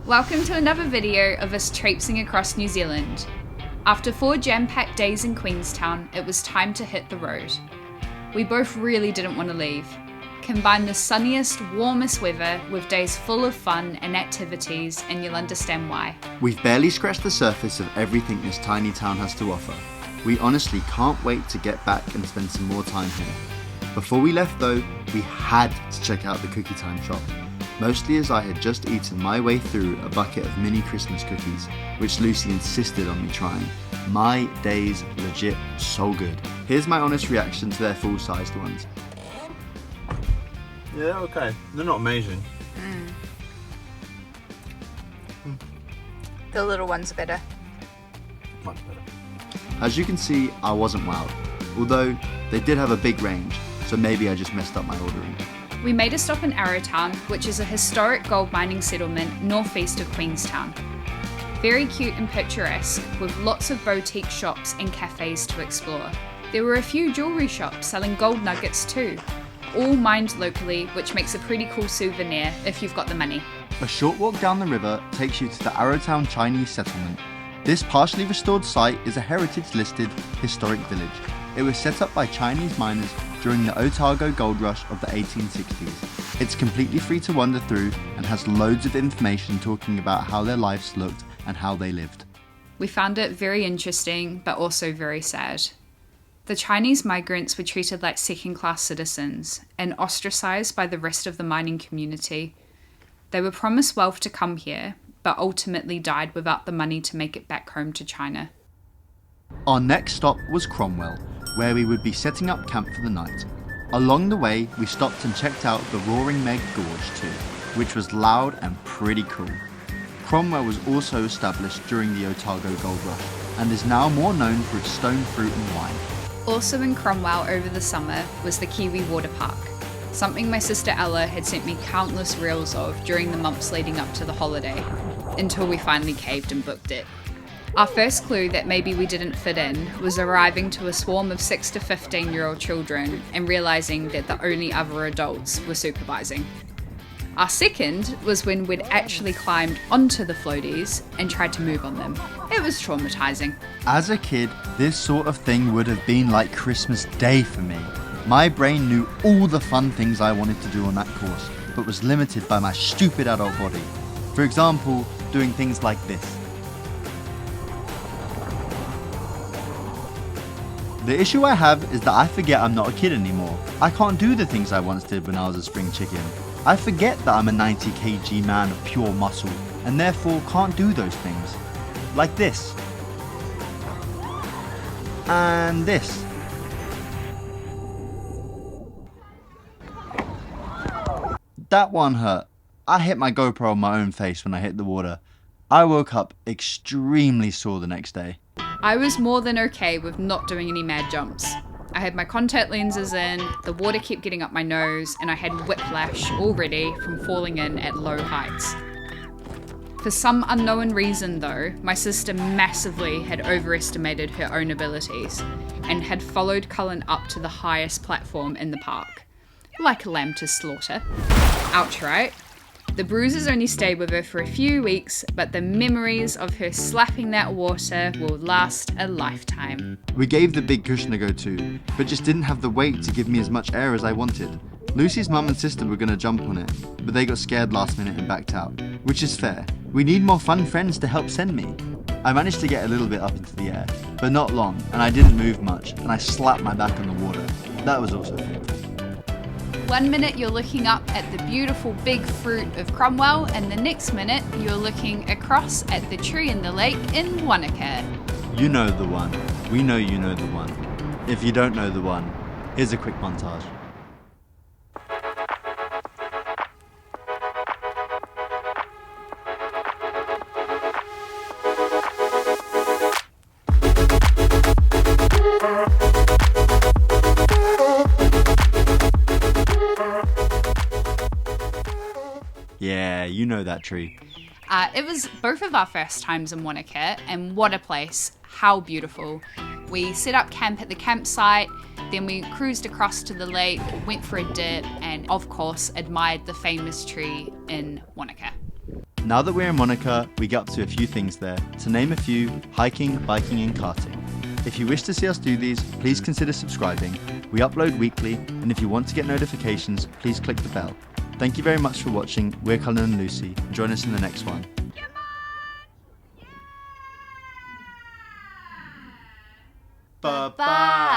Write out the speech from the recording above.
Welcome to another video of us traipsing across New Zealand. After 4 jam-packed days in Queenstown, it was time to hit the road. We both really didn't want to leave. Combine the sunniest, warmest weather with days full of fun and activities and you'll understand why. We've barely scratched the surface of everything this tiny town has to offer. We honestly can't wait to get back and spend some more time here. Before we left though, we had to check out the Cookie Time shop. Mostly as I had just eaten my way through a bucket of mini Christmas cookies, which Lucy insisted on me trying. My days legit so good. Here's my honest reaction to their full-sized ones. Yeah, they're okay. They're not amazing. The little ones are better. Much better. As you can see, I wasn't wowed, although they did have a big range, so maybe I just messed up my ordering. We made a stop in Arrowtown, which is a historic gold mining settlement northeast of Queenstown. Very cute and picturesque, with lots of boutique shops and cafes to explore. There were a few jewellery shops selling gold nuggets too, all mined locally, which makes a pretty cool souvenir if you've got the money. A short walk down the river takes you to the Arrowtown Chinese settlement. This partially restored site is a heritage-listed historic village. It was set up by Chinese miners during the Otago gold rush of the 1860s. It's completely free to wander through and has loads of information talking about how their lives looked and how they lived. We found it very interesting, but also very sad. The Chinese migrants were treated like second-class citizens and ostracised by the rest of the mining community. They were promised wealth to come here, but ultimately died without the money to make it back home to China. Our next stop was Cromwell, where we would be setting up camp for the night. Along the way, we stopped and checked out the Roaring Meg Gorge too, which was loud and pretty cool. Cromwell was also established during the Otago Gold Rush and is now more known for its stone fruit and wine. Also in Cromwell over the summer was the Kiwi Water Park, something my sister Ella had sent me countless reels of during the months leading up to the holiday, until we finally caved and booked it. Our first clue that maybe we didn't fit in was arriving to a swarm of 6 to 15-year-old children and realising that the only other adults were supervising. Our second was when we'd actually climbed onto the floaties and tried to move on them. It was traumatising. As a kid, this sort of thing would have been like Christmas Day for me. My brain knew all the fun things I wanted to do on that course, but was limited by my stupid adult body. For example, doing things like this. The issue I have is that I forget I'm not a kid anymore. I can't do the things I once did when I was a spring chicken. I forget that I'm a 90 kg man of pure muscle, and therefore can't do those things. Like this. And this. That one hurt. I hit my GoPro on my own face when I hit the water. I woke up extremely sore the next day. I was more than okay with not doing any mad jumps. I had my contact lenses in, the water kept getting up my nose, and I had whiplash already from falling in at low heights. For some unknown reason though, my sister massively had overestimated her own abilities and had followed Cullen up to the highest platform in the park. Like a lamb to slaughter. Ouch, right? The bruises only stayed with her for a few weeks, but the memories of her slapping that water will last a lifetime. We gave the big cushion a go too, but just didn't have the weight to give me as much air as I wanted. Lucy's mum and sister were going to jump on it, but they got scared last minute and backed out, which is fair. We need more fun friends to help send me. I managed to get a little bit up into the air, but not long, and I didn't move much, and I slapped my back on the water. That was also painful. 1 minute you're looking up at the beautiful big fruit of Cromwell, and the next minute you're looking across at the tree in the lake in Wānaka. You know the one. We know you know the one. If you don't know the one, here's a quick montage. Yeah, you know that tree. It was both of our first times in Wānaka, and what a place, how beautiful. We set up camp at the campsite, then we cruised across to the lake, went for a dip, and of course admired the famous tree in Wānaka. Now that we're in Wānaka, we get up to a few things there. To name a few, hiking, biking and karting. If you wish to see us do these, please consider subscribing. We upload weekly, and if you want to get notifications, please click the bell. Thank you very much for watching. We're Cullen and Lucy. Join us in the next one. Bye-bye.